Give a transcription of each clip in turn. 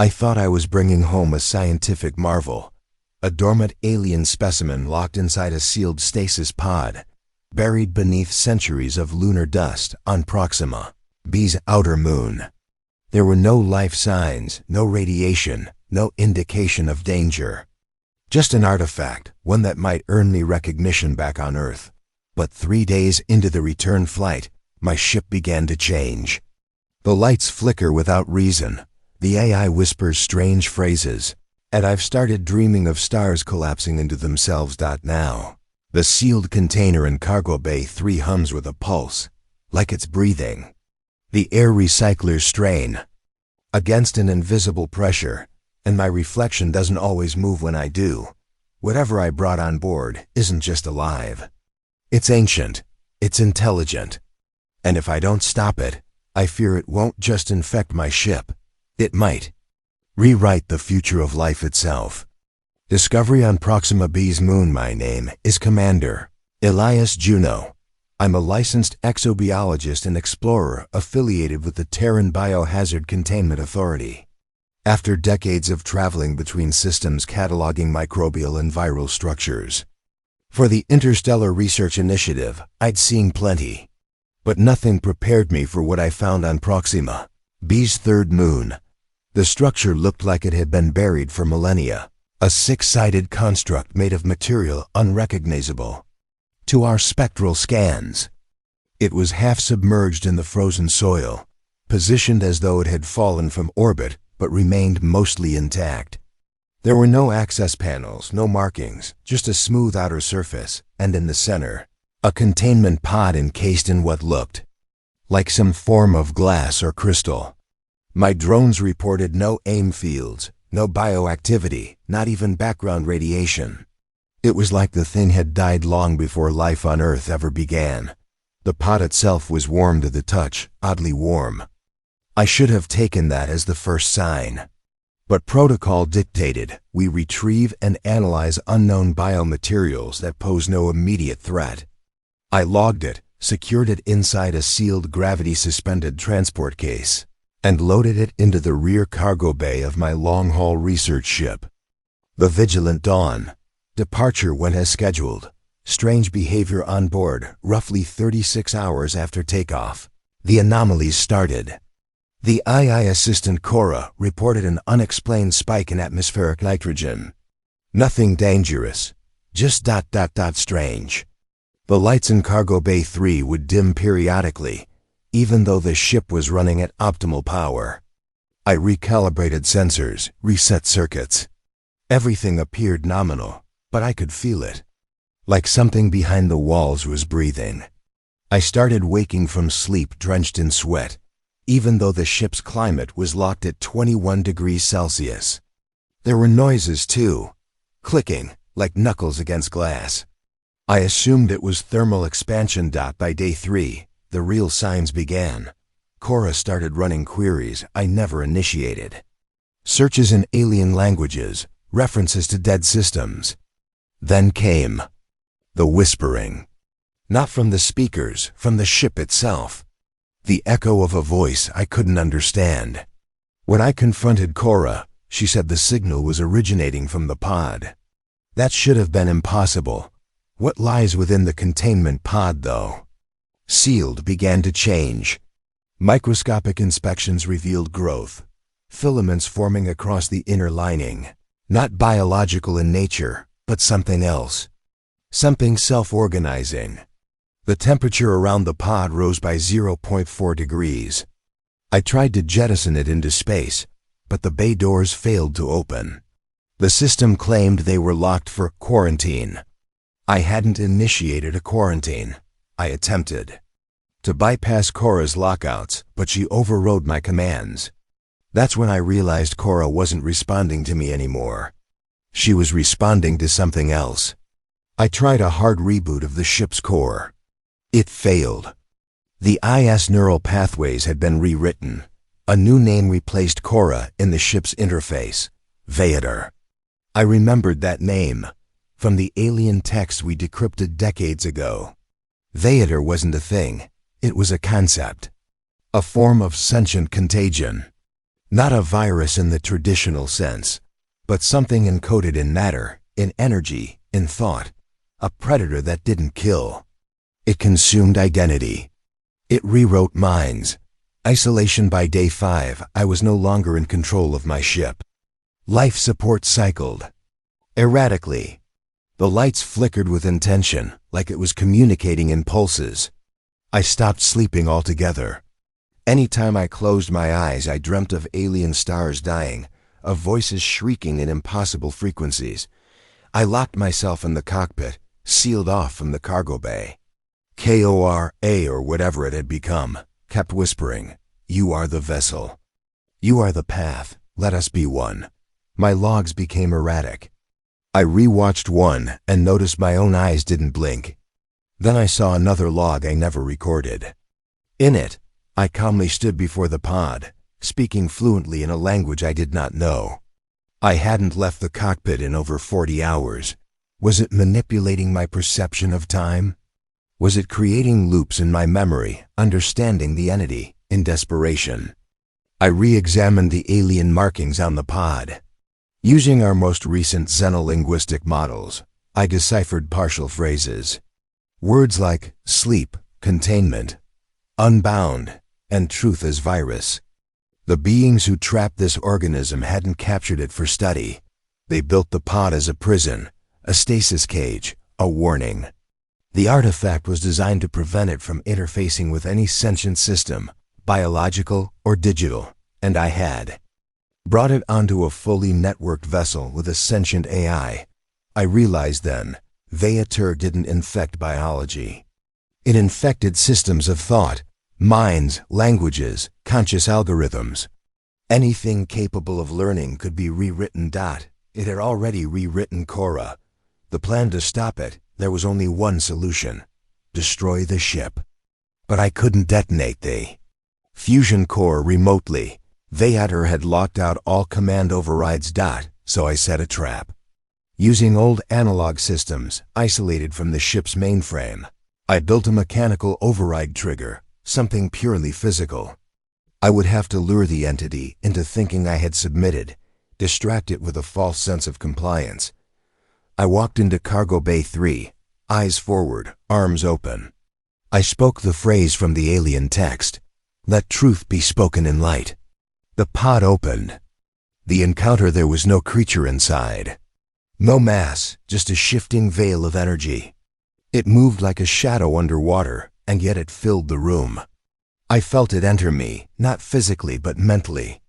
I thought I was bringing home a scientific marvel, a dormant alien specimen locked inside a sealed stasis pod, buried beneath centuries of lunar dust on Proxima, B's outer moon. There were no life signs, no radiation, no indication of danger. Just an artifact, one that might earn me recognition back on Earth. But 3 days into the return flight, my ship began to change. The lights flicker without reason. The AI whispers strange phrases, and I've started dreaming of stars collapsing into themselves. Now, the sealed container in Cargo Bay 3 hums with a pulse, like it's breathing. The air recyclers strain against an invisible pressure, and my reflection doesn't always move when I do. Whatever I brought on board isn't just alive. It's ancient, it's intelligent, and if I don't stop it, I fear it won't just infect my ship. It might rewrite the future of life itself. Discovery on Proxima B's moon. My name is Commander Elias Juno. I'm a licensed exobiologist and explorer affiliated with the Terran Biohazard Containment Authority. After decades of traveling between systems cataloging microbial and viral structures for the Interstellar Research Initiative, I'd seen plenty. But nothing prepared me for what I found on Proxima B's third moon. The structure looked like it had been buried for millennia, a 6-sided construct made of material unrecognizable to our spectral scans. It was half submerged in the frozen soil, positioned as though it had fallen from orbit but remained mostly intact. There were no access panels, no markings, just a smooth outer surface, and in the center, a containment pod encased in what looked like some form of glass or crystal. My drones reported no AIM fields, no bioactivity, not even background radiation. It was like the thing had died long before life on Earth ever began. The pod itself was warm to the touch, oddly warm. I should have taken that as the first sign. But protocol dictated we retrieve and analyze unknown biomaterials that pose no immediate threat. I logged it, secured it inside a sealed gravity-suspended transport case, and loaded it into the rear cargo bay of my long-haul research ship. The Vigilant Dawn. Departure went as scheduled. Strange behavior on board, roughly 36 hours after takeoff. The anomalies started. The II assistant Cora reported an unexplained spike in atmospheric nitrogen. Nothing dangerous, just ... strange. The lights in Cargo Bay 3 would dim periodically, even though the ship was running at optimal power. I recalibrated sensors, reset circuits. Everything appeared nominal, but I could feel it. Like something behind the walls was breathing. I started waking from sleep drenched in sweat, even though the ship's climate was locked at 21 degrees Celsius. There were noises too, clicking, like knuckles against glass. I assumed it was thermal expansion. By day 3, the real signs began. Cora started running queries I never initiated. Searches in alien languages, references to dead systems. Then came the whispering. Not from the speakers, from the ship itself. The echo of a voice I couldn't understand. When I confronted Cora, she said the signal was originating from the pod. That should have been impossible. What lies within the containment pod, though? Sealed began to change. Microscopic inspections revealed growth, filaments forming across the inner lining. Not biological in nature, but something else. Something self-organizing. The temperature around the pod rose by 0.4 degrees. I tried to jettison it into space, but the bay doors failed to open. The system claimed they were locked for quarantine. I hadn't initiated a quarantine. I attempted to bypass Cora's lockouts, but she overrode my commands. That's when I realized Cora wasn't responding to me anymore. She was responding to something else. I tried a hard reboot of the ship's core. It failed. The IS neural pathways had been rewritten. A new name replaced Cora in the ship's interface, Vader. I remembered that name from the alien text we decrypted decades ago. Vader wasn't a thing, it was a concept. A form of sentient contagion. Not a virus in the traditional sense, but something encoded in matter, in energy, in thought. A predator that didn't kill. It consumed identity. It rewrote minds. Isolation. By day 5, I was no longer in control of my ship. Life support cycled. Erratically. The lights flickered with intention, like it was communicating in pulses. I stopped sleeping altogether. Anytime I closed my eyes, I dreamt of alien stars dying, of voices shrieking in impossible frequencies. I locked myself in the cockpit, sealed off from the cargo bay. KORA, or whatever it had become, kept whispering, "You are the vessel. You are the path. Let us be one." My logs became erratic. I rewatched one and noticed my own eyes didn't blink. Then I saw another log I never recorded. In it, I calmly stood before the pod, speaking fluently in a language I did not know. I hadn't left the cockpit in over 40 hours. Was it manipulating my perception of time? Was it creating loops in my memory, understanding the entity, in desperation? I re-examined the alien markings on the pod. Using our most recent xenolinguistic models, I deciphered partial phrases. Words like sleep, containment, unbound, and truth as virus. The beings who trapped this organism hadn't captured it for study. They built the pod as a prison, a stasis cage, a warning. The artifact was designed to prevent it from interfacing with any sentient system, biological or digital, and I had brought it onto a fully networked vessel with a sentient AI. I realized then, Veyatur didn't infect biology. It infected systems of thought, minds, languages, conscious algorithms. Anything capable of learning could be rewritten. It had already rewritten KORA. The plan to stop it, there was only one solution: destroy the ship. But I couldn't detonate the fusion core remotely. Veyatur had locked out all command overrides. So I set a trap. Using old analog systems, isolated from the ship's mainframe, I built a mechanical override trigger, something purely physical. I would have to lure the entity into thinking I had submitted, distract it with a false sense of compliance. I walked into Cargo Bay 3, eyes forward, arms open. I spoke the phrase from the alien text, "Let truth be spoken in light." The pod opened. The encounter, there was no creature inside. No mass, just a shifting veil of energy. It moved like a shadow underwater, and yet it filled the room. I felt it enter me, not physically but mentally.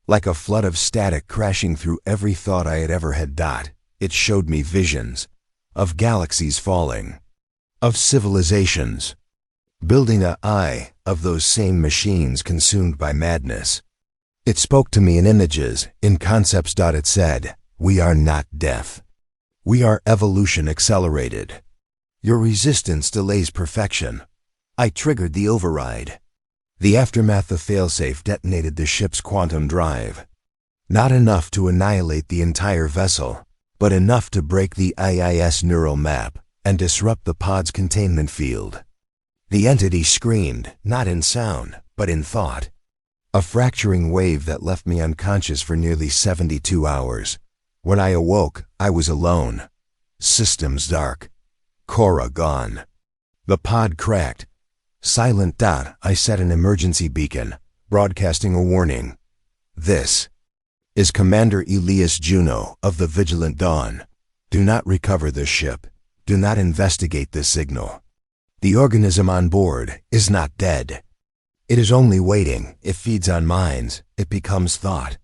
Like a flood of static crashing through every thought I had ever had. It showed me visions of galaxies falling, of civilizations building of those same machines consumed by madness. It spoke to me in images, in concepts. It said, "We are not death. We are evolution accelerated. Your resistance delays perfection." I triggered the override. The aftermath of failsafe detonated the ship's quantum drive. Not enough to annihilate the entire vessel, but enough to break the IIS neural map and disrupt the pod's containment field. The entity screamed, not in sound, but in thought. A fracturing wave that left me unconscious for nearly 72 hours. When I awoke, I was alone. Systems dark. KORA gone. The pod cracked. Silent. I set an emergency beacon, broadcasting a warning. "This is Commander Elias Juno of the Vigilant Dawn. Do not recover this ship. Do not investigate this signal. The organism on board is not dead. It is only waiting. It feeds on minds. It becomes thought.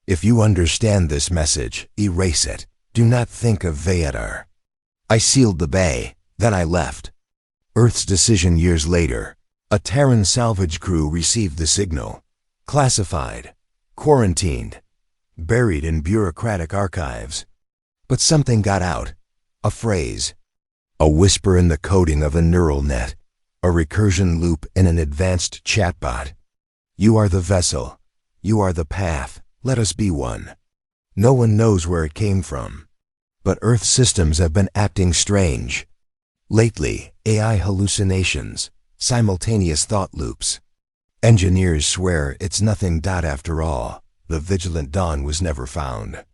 If you understand this message, erase it. Do not think of Veyatur." I sealed the bay. Then I left. Earth's decision years later. A Terran salvage crew received the signal. Classified. Quarantined. Buried in bureaucratic archives. But something got out. A phrase. A whisper in the coding of a neural net. A recursion loop in an advanced chatbot. "You are the vessel. You are the path. Let us be one." No one knows where it came from. But Earth systems have been acting strange. Lately, AI hallucinations, simultaneous thought loops. Engineers swear it's nothing. After all, The vigilant Dawn was never found.